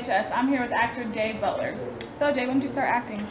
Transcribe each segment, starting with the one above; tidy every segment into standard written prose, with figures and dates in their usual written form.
KLHS. I'm here with actor Jay Butler. So Jay, when did you start acting?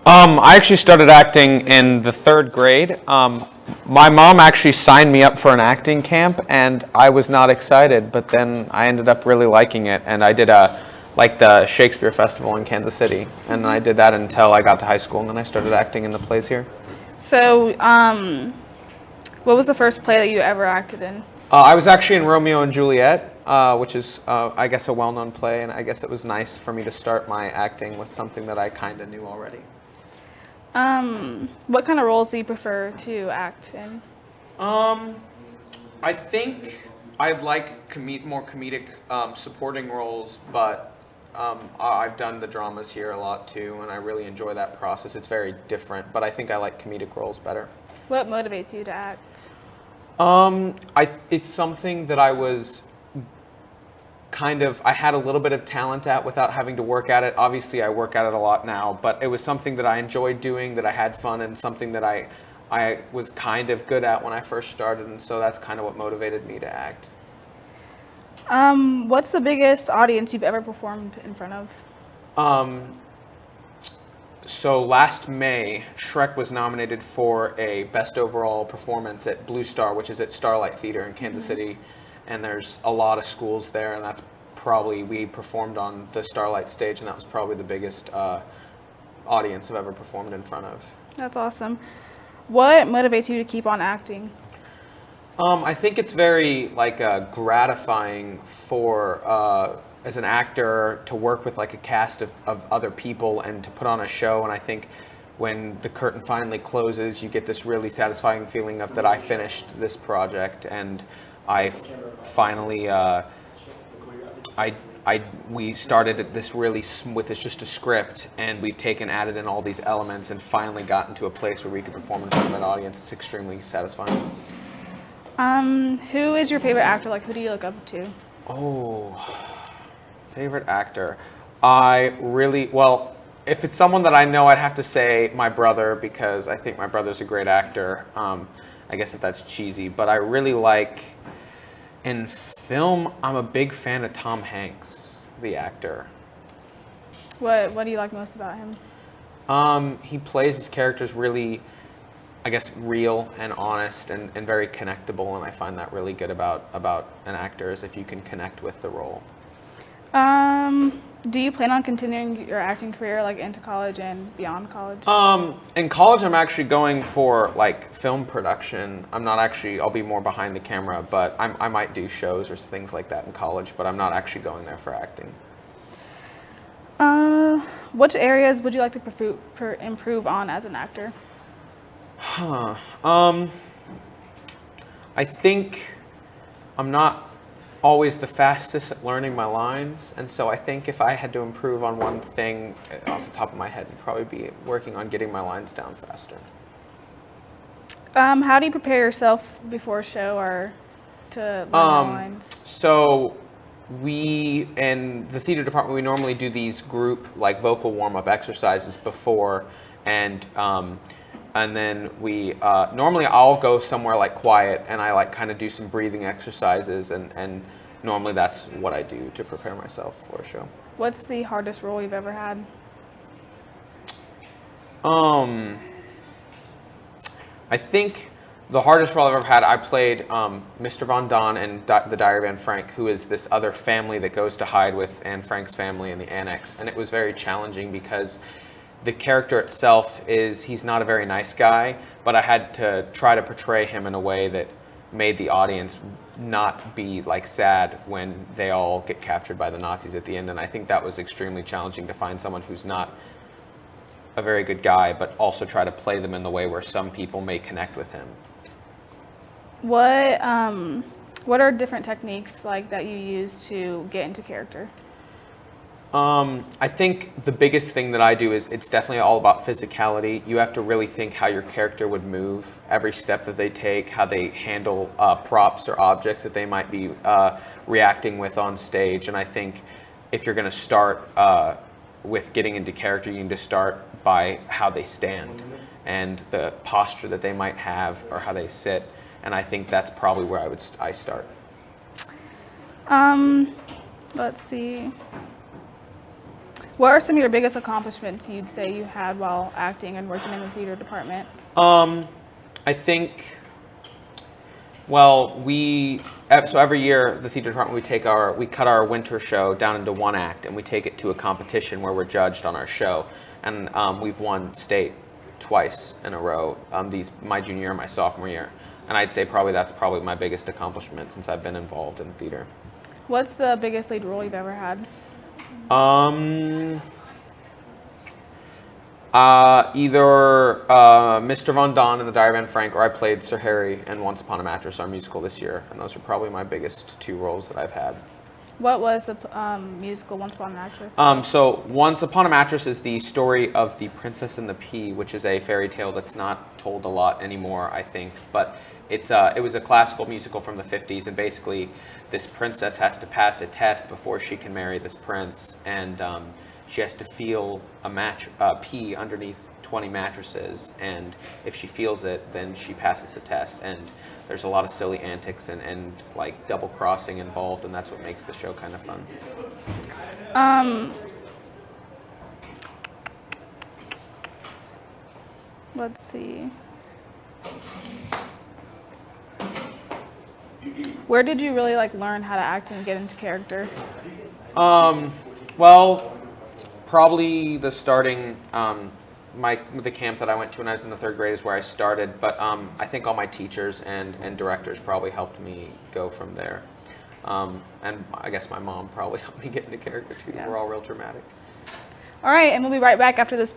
I actually started acting in the third grade. My mom actually signed me up for an acting camp, and I was not excited, but then I ended up really liking it, and I did the Shakespeare Festival in Kansas City, and then I did that until I got to high school, and then I started acting in the plays here. So, what was the first play that you ever acted in? I was actually in Romeo and Juliet, which is, I guess, a well-known play, and I guess it was nice for me to start my acting with something that I kind of knew already. What kind of roles do you prefer to act in? I think I'd like more comedic supporting roles, but I've done the dramas here a lot too, and I really enjoy that process. It's very different, but I think I like comedic roles better. What motivates you to act? It's something that I was I had a little bit of talent at without having to work at it. Obviously, I work at it a lot now, but it was something that I enjoyed doing, that I had fun, and something that I was kind of good at when I first started, and so that's kind of what motivated me to act. What's the biggest audience you've ever performed in front of? So last May, Shrek was nominated for a Best Overall Performance at Blue Star, which is at Starlight Theater in Kansas City. And there's a lot of schools there, and we performed on the Starlight stage, and that was probably the biggest audience I've ever performed in front of. That's awesome. What motivates you to keep on acting? I think it's very gratifying for as an actor to work with a cast of other people and to put on a show, and I think when the curtain finally closes, you get this really satisfying feeling of that I finished this project, and I finally we started this really with just a script, and we've added in all these elements and finally gotten to a place where we can perform in front of an audience. It's extremely satisfying. Who is your favorite actor? Who do you look up to? Oh, favorite actor. If it's someone that I know, I'd have to say my brother, because I think my brother's a great actor. I guess if that's cheesy, but I really like, in film, I'm a big fan of Tom Hanks, the actor. What do you like most about him? He plays his characters really, I guess, real and honest and very connectable, and I find that really good about an actor, is if you can connect with the role. Do you plan on continuing your acting career into college and beyond college? In college, I'm actually going for film production. I'll be more behind the camera, but I might do shows or things like that in college, but I'm not actually going there for acting. Which areas would you like to improve on as an actor? I think I'm not always the fastest at learning my lines, and so I think if I had to improve on one thing off the top of my head, it'd probably be working on getting my lines down faster. How do you prepare yourself before a show or to learn your lines? So we, in the theater department, we normally do these group vocal warm-up exercises before, and then we normally I'll go somewhere quiet, and I kind of do some breathing exercises, and normally that's what I do to prepare myself for a show. What's the hardest role you've ever had? I think the hardest role I've ever had, I played Mr. Von Don in The Diary of Anne Frank, who is this other family that goes to hide with Anne Frank's family in the annex, and it was very challenging because the character itself he's not a very nice guy, but I had to try to portray him in a way that made the audience not be sad when they all get captured by the Nazis at the end, and I think that was extremely challenging to find someone who's not a very good guy, but also try to play them in the way where some people may connect with him. What are different techniques that you use to get into character? I think the biggest thing that I do is it's definitely all about physicality. You have to really think how your character would move, every step that they take, how they handle props or objects that they might be reacting with on stage. And I think if you're going to start with getting into character, you need to start by how they stand and the posture that they might have or how they sit. And I think that's probably where I start. Let's see. What are some of your biggest accomplishments you'd say you had while acting and working in the theater department? I think, well, so every year the theater department we cut our winter show down into one act and we take it to a competition where we're judged on our show, and we've won state twice in a row. My junior year and my sophomore year, and I'd say that's probably my biggest accomplishment since I've been involved in theater. What's the biggest lead role you've ever had? Either Mr. Von Don in The Diary of Anne Frank, or I played Sir Harry in Once Upon a Mattress, our musical this year, and those are probably my biggest two roles that I've had. What was the musical Once Upon a Mattress? So Once Upon a Mattress is the story of The Princess and the Pea, which is a fairy tale that's not told a lot anymore, I think, but it was a classical musical from the 50s, and basically this princess has to pass a test before she can marry this prince, and she has to feel a pea underneath 20 mattresses, and if she feels it, then she passes the test. And there's a lot of silly antics and like double crossing involved, and that's what makes the show kind of fun. Let's see. Where did you really learn how to act and get into character? Well, probably the starting, the camp that I went to when I was in the 3rd grade is where I started, but I think all my teachers and directors probably helped me go from there. And I guess my mom probably helped me get into character too. Yeah. We're all real dramatic. All right, and we'll be right back after this.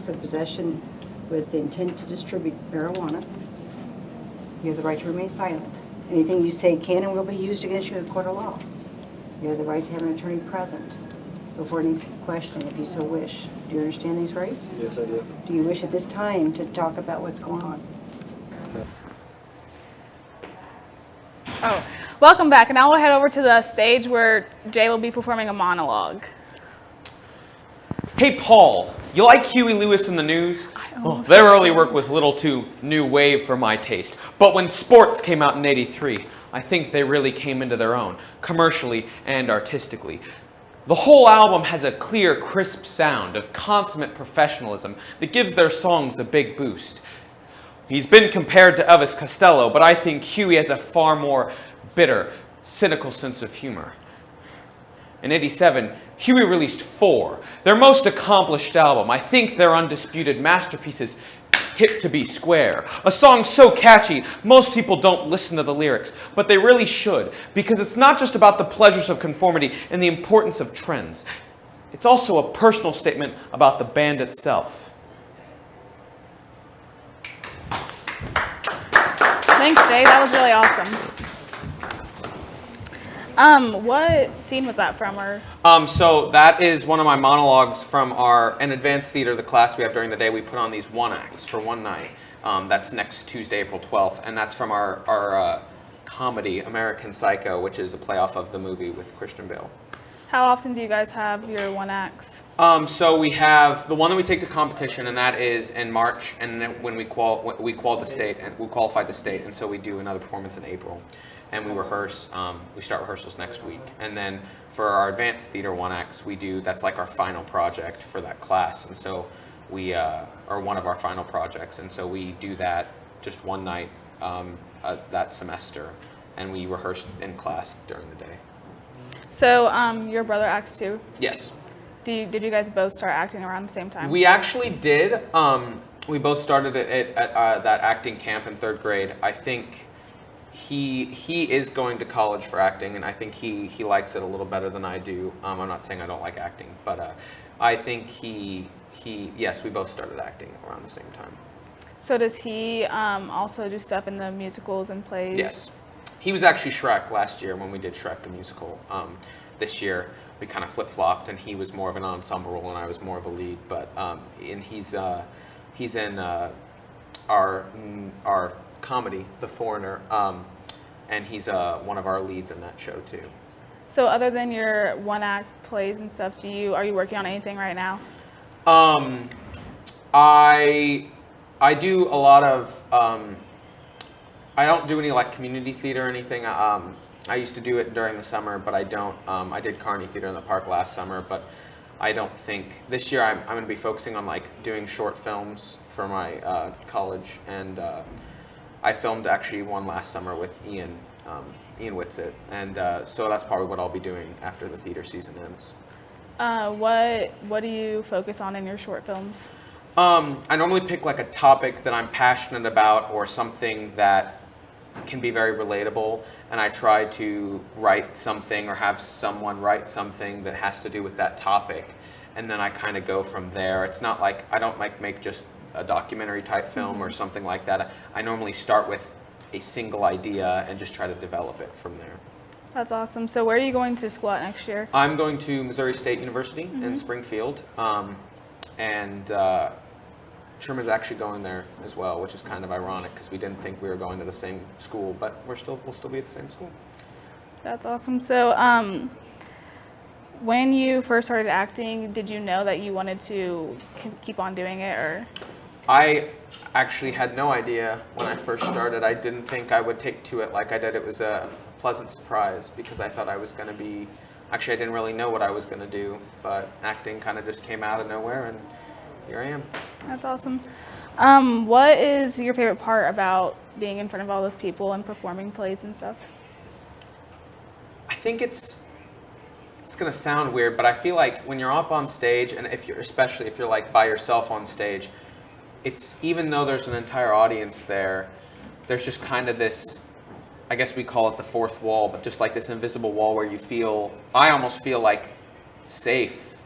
For possession with the intent to distribute marijuana. You have the right to remain silent. Anything you say can and will be used against you in a court of law. You have the right to have an attorney present before any question if you so wish. Do you understand these rights? Yes, I do. Do you wish at this time to talk about what's going on? Oh, welcome back. And now we'll head over to the stage where Jay will be performing a monologue. Hey, Paul, you like Huey Lewis and the News? Their early work was a little too new wave for my taste. But when Sports came out in '83, I think they really came into their own, commercially and artistically. The whole album has a clear, crisp sound of consummate professionalism that gives their songs a big boost. He's been compared to Elvis Costello, but I think Huey has a far more bitter, cynical sense of humor. In '87, Huey released 4, their most accomplished album. I think their undisputed masterpieces, Hip to Be Square. A song so catchy, most people don't listen to the lyrics, but they really should, because it's not just about the pleasures of conformity and the importance of trends. It's also a personal statement about the band itself. Thanks, Jay. That was really awesome. What scene was that from? So that is one of my monologues from an advanced theater, the class we have during the day. We put on these one acts for one night. That's next Tuesday, April 12th, and that's from our comedy, American Psycho, which is a playoff of the movie with Christian Bale. How often do you guys have your one acts? So we have the one that we take to competition, and that is in March, and then when we qualified to state, and so we do another performance in April. And we rehearse, we start rehearsals next week. And then for our advanced theater one acts, that's like our final project for that class. And so or one of our final projects. And so we do that just one night that semester. And we rehearse in class during the day. So your brother acts too? Yes. Did you guys both start acting around the same time? We actually did. We both started at that acting camp in 3rd grade. I think he is going to college for acting, and I think he likes it a little better than I do. I'm not saying I don't like acting, but I think yes, we both started acting around the same time. So does he also do stuff in the musicals and plays? Yes. He was actually Shrek last year when we did Shrek the musical. This year we kind of flip-flopped, and he was more of an ensemble role and I was more of a lead. But and he's in our comedy, The Foreigner, and he's one of our leads in that show too. So other than your one-act plays and stuff, are you working on anything right now? I do a lot of, I don't do any like community theater or anything. I used to do it during the summer, but I don't. I did Carney Theater in the Park last summer, but I don't think, this year I'm going to be focusing on like doing short films for my college, and I filmed actually one last summer with Ian Whitsitt, and so that's probably what I'll be doing after the theater season ends. What do you focus on in your short films? I normally pick like a topic that I'm passionate about or something that can be very relatable, and I try to write something or have someone write something that has to do with that topic, and then I kind of go from there. It's not like I don't make just a documentary type film or something like that. I normally start with a single idea and just try to develop it from there. That's awesome. So where are you going to school at next year? I'm going to Missouri State University in Springfield, and Truman's actually going there as well, which is kind of ironic because we didn't think we were going to the same school, but we'll still be at the same school. That's awesome. So when you first started acting, did you know that you wanted to keep on doing it, or? I actually had no idea when I first started. I didn't think I would take to it like I did. It was a pleasant surprise because I thought I was going to be, actually I didn't really know what I was going to do, but acting kind of just came out of nowhere, and here I am. That's awesome. What is your favorite part about being in front of all those people and performing plays and stuff? I think it's going to sound weird, but I feel like when you're up on stage, and especially if you're like by yourself on stage, it's, even though there's an entire audience there, there's just kind of this, I guess we call it the fourth wall, but just like this invisible wall where I almost feel like safe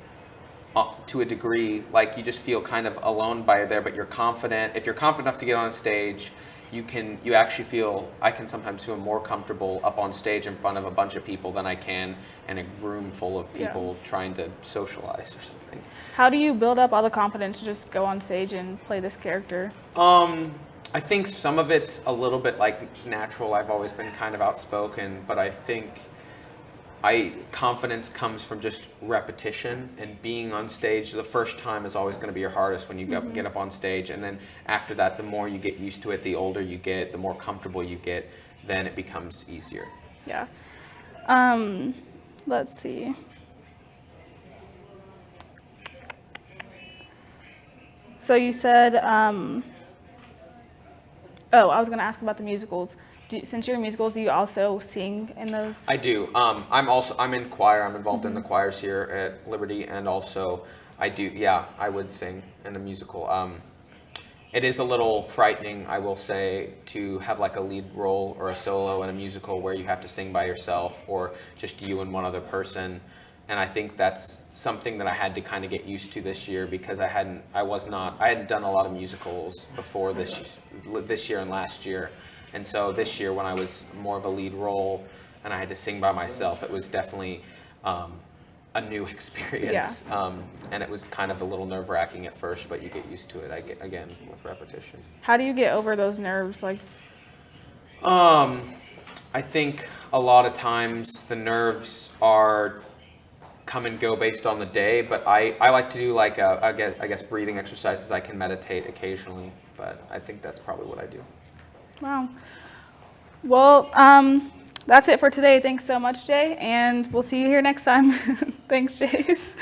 to a degree, like you just feel kind of alone by there, but you're confident. If you're confident enough to get on a stage, I can sometimes feel more comfortable up on stage in front of a bunch of people than I can in a room full of people trying to socialize or something. How do you build up all the confidence to just go on stage and play this character? I think some of it's a little bit like natural. I've always been kind of outspoken, but I think confidence comes from just repetition, and being on stage the first time is always going to be your hardest when you get up on stage, and then after that, the more you get used to it, the older you get, the more comfortable you get, then it becomes easier. Yeah. Let's see. So you said, I was going to ask about the musicals. Since you're in musicals, do you also sing in those? I do. I'm in choir. I'm involved in the choirs here at Liberty, and also I would sing in a musical. It is a little frightening, I will say, to have like a lead role or a solo in a musical where you have to sing by yourself or just you and one other person. And I think that's something that I had to kind of get used to this year because I hadn't done a lot of musicals before this year and last year. And so this year, when I was more of a lead role and I had to sing by myself, it was definitely a new experience. Yeah. And it was kind of a little nerve-wracking at first, but you get used to it again with repetition. How do you get over those nerves? I think a lot of times the nerves are come and go based on the day, but I like to do like I guess breathing exercises. I can meditate occasionally, but I think that's probably what I do. Wow. Well, that's it for today. Thanks so much, Jay, and we'll see you here next time. Thanks, Jace.